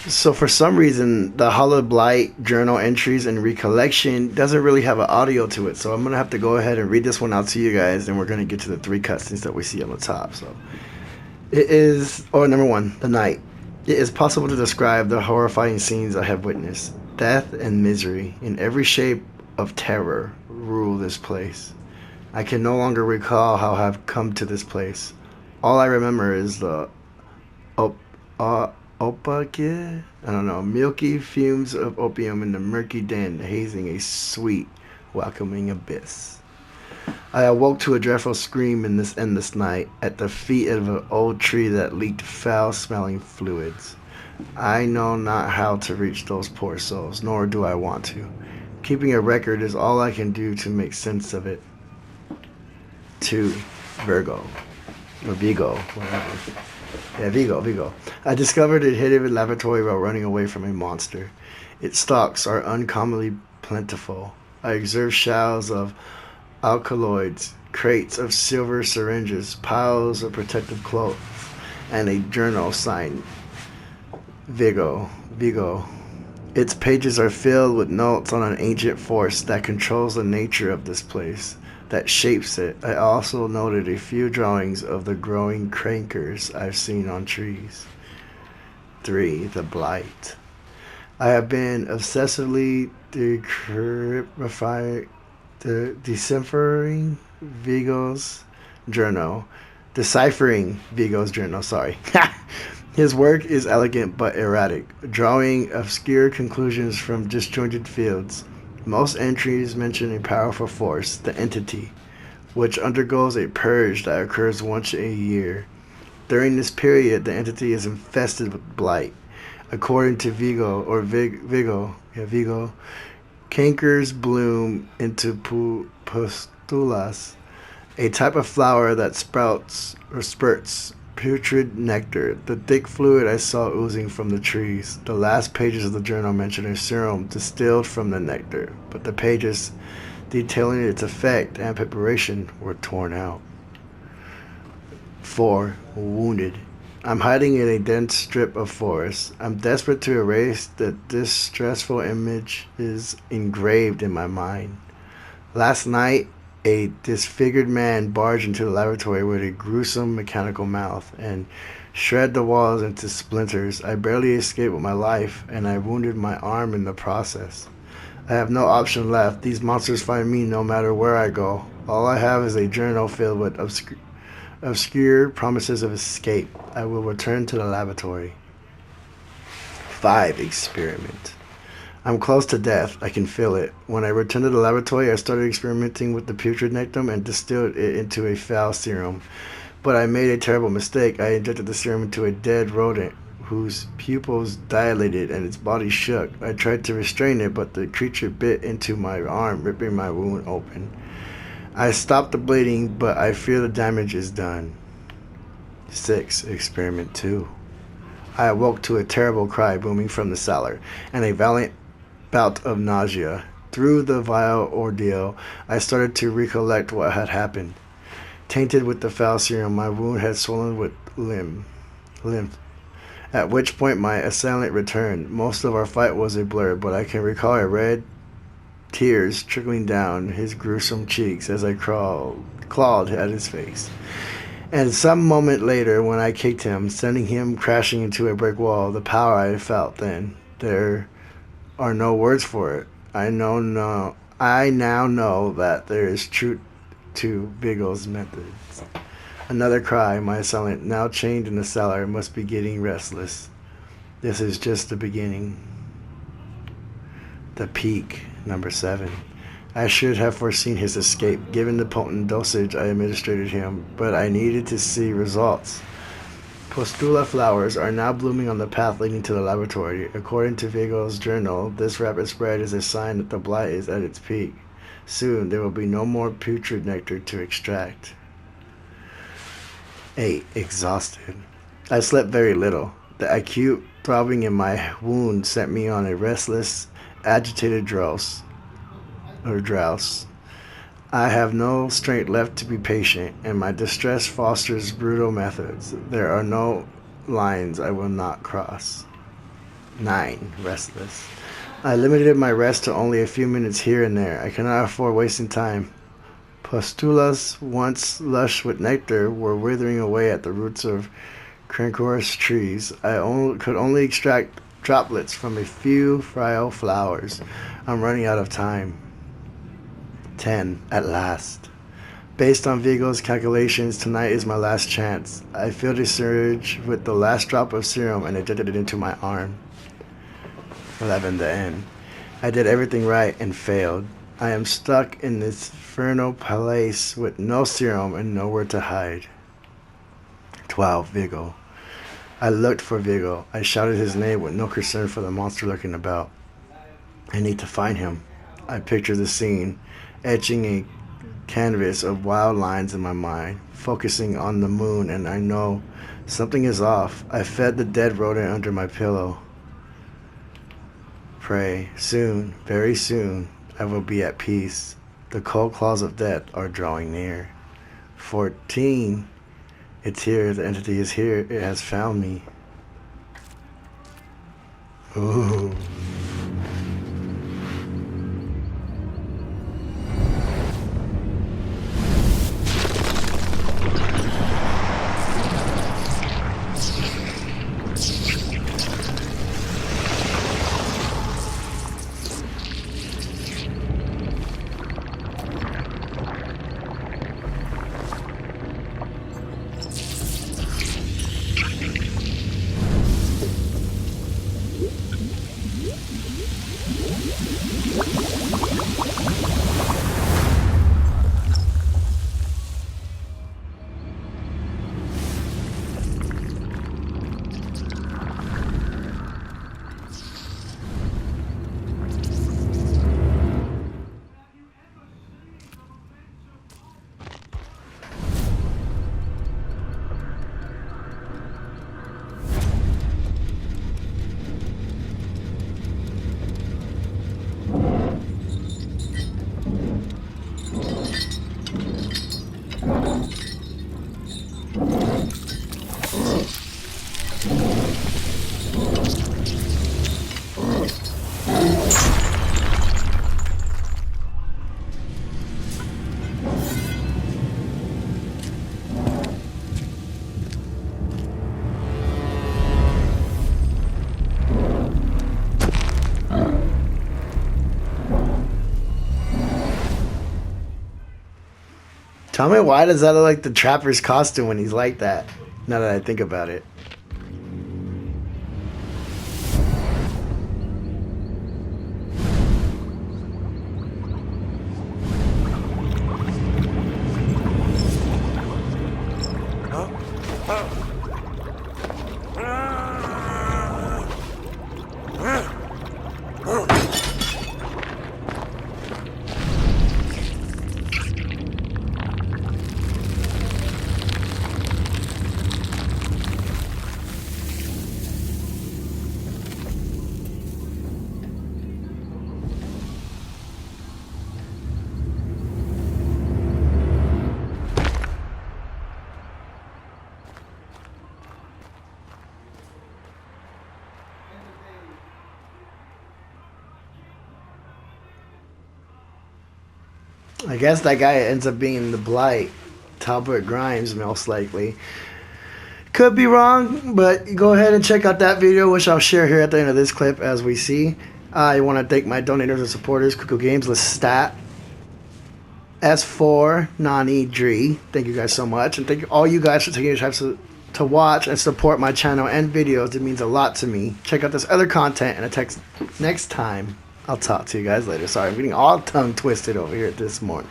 So for some reason, the Hallowed Blight journal entries and recollection doesn't really have an audio to it. So I'm gonna have to go ahead and read this one out to you guys, and we're gonna get to the three cutscenes that we see on the top. So it is, or number one, the night. It is possible to describe the horrifying scenes I have witnessed. Death and misery in every shape of terror rule this place. I can no longer recall how I have come to this place. All I remember is the op- uh, opake, I don't know, milky fumes of opium in the murky den, hazing a sweet, welcoming abyss. I awoke to a dreadful scream in this endless night at the feet of an old tree that leaked foul-smelling fluids. I know not how to reach those poor souls, nor do I want to. Keeping a record is all I can do to make sense of it. 2. Virgo. Or Vigo, whatever. Yeah, Vigo. I discovered it hidden in a laboratory while running away from a monster. Its stocks are uncommonly plentiful. I observed shells of alkaloids, crates of silver syringes, piles of protective clothes, and a journal signed Vigo. Its pages are filled with notes on an ancient force that controls the nature of this place, that shapes it. I also noted a few drawings of the growing crankers I've seen on trees. 3. The Blight. I have been obsessively deciphering Vigo's journal. Deciphering Vigo's journal, sorry. His work is elegant but erratic, drawing obscure conclusions from disjointed fields. Most entries mention a powerful force, the entity, which undergoes a purge that occurs once a year. During this period, the entity is infested with blight. According to Vigo, cankers bloom into pustulas, a type of flower that sprouts or spurts putrid nectar, the thick fluid I saw oozing from the trees. The last pages of the journal mention a serum distilled from the nectar, but the pages detailing its effect and preparation were torn out. 4. Wounded. I'm hiding in a dense strip of forest. I'm desperate to erase that this stressful image is engraved in my mind. Last night, a disfigured man barged into the laboratory with a gruesome mechanical mouth and shred the walls into splinters. I barely escaped with my life, and I wounded my arm in the process. I have no option left. These monsters find me no matter where I go. All I have is a journal filled with obscure promises of escape. I will return to the laboratory. 5. Experiment. I'm close to death. I can feel it. When I returned to the laboratory, I started experimenting with the putrid nectar and distilled it into a foul serum. But I made a terrible mistake. I injected the serum into a dead rodent whose pupils dilated and its body shook. I tried to restrain it, but the creature bit into my arm, ripping my wound open. I stopped the bleeding, but I fear the damage is done. 6. Experiment 2. I awoke to a terrible cry booming from the cellar, and a violent bout of nausea. Through the vile ordeal, I started to recollect what had happened. Tainted with the foul serum, my wound had swollen with lymph. At which point my assailant returned. Most of our fight was a blur, but I can recall a red tears trickling down his gruesome cheeks as I clawed at his face. And some moment later, when I kicked him, sending him crashing into a brick wall, the power I felt then, there are no words for it. I now know that there is truth to Vigo's methods. Another cry. My assailant, now chained in the cellar, must be getting restless. This is just the beginning. The peak. Number 7. I should have foreseen his escape, given the potent dosage I administered him, but I needed to see results. Postula flowers are now blooming on the path leading to the laboratory. According to Vigo's journal, this rapid spread is a sign that the blight is at its peak. Soon there will be no more putrid nectar to extract. 8. Exhausted. I slept very little. The acute throbbing in my wound sent me on a restless, agitated drowse. I have no strength left to be patient, and my distress fosters brutal methods. There are no lines I will not cross. 9. Restless. I limited my rest to only a few minutes here and there. I cannot afford wasting time. Pustulas, once lush with nectar, were withering away at the roots of crancorous trees. I could only extract droplets from a few frail flowers. I'm running out of time. 10. At last. Based on Vigo's calculations, tonight is my last chance. I filled a syringe with the last drop of serum and injected it into my arm. 11. The end. I did everything right and failed. I am stuck in this infernal place with no serum and nowhere to hide. 12. Vigo. I looked for Vigo. I shouted his name with no concern for the monster lurking about. I need to find him. I pictured the scene, etching a canvas of wild lines in my mind, focusing on the moon, and I know something is off. I fed the dead rodent under my pillow. Pray, soon, very soon, I will be at peace. The cold claws of death are drawing near. 14. It's here. The entity is here. It has found me. Ooh. Tell me, why does that look like the trapper's costume when he's like that? Now that I think about it. I guess that guy ends up being the Blight. Talbot Grimes, most likely. Could be wrong, but go ahead and check out that video, which I'll share here at the end of this clip as we see. I want to thank my donators and supporters, Cuckoo Games, Lestat, S4, Nani, Dree. Thank you guys so much. And thank you all you guys for taking your time to watch and support my channel and videos. It means a lot to me. Check out this other content and next time. I'll talk to you guys later. Sorry, I'm getting all tongue twisted over here this morning.